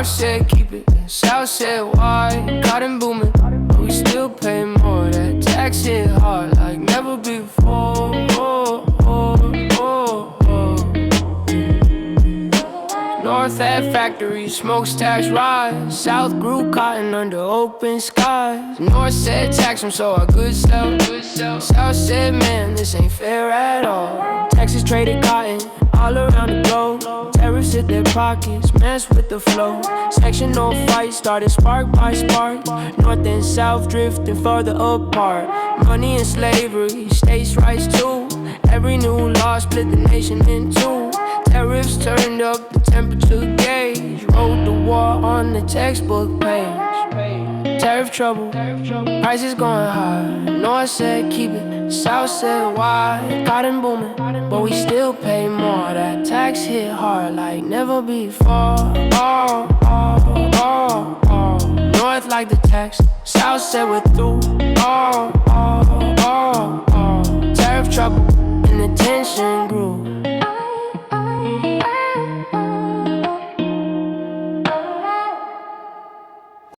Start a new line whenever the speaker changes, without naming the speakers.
North said keep it, South said why? Cotton booming, but we still pay more. That tax hit hard like never before. North had factories, smokestacks rise. South grew cotton under open skies. North said tax them so I could sell. South said man, this ain't fair at all. Texas traded cotton all around the globe. Tariffs hit their pockets, mess with the flow. Sectional fights started spark by spark. North and South drifting further apart. Money and slavery, states' rights too. Every new law split the nation in two. Tariffs turned up the temperature gauge. Wrote the war on the textbook page. Tariff trouble, prices going high. North said keep it, South said why? Cotton booming, but we still pay more. That tax hit hard like never before. North like the tax, South said we're through. Tariff trouble and the tension grew.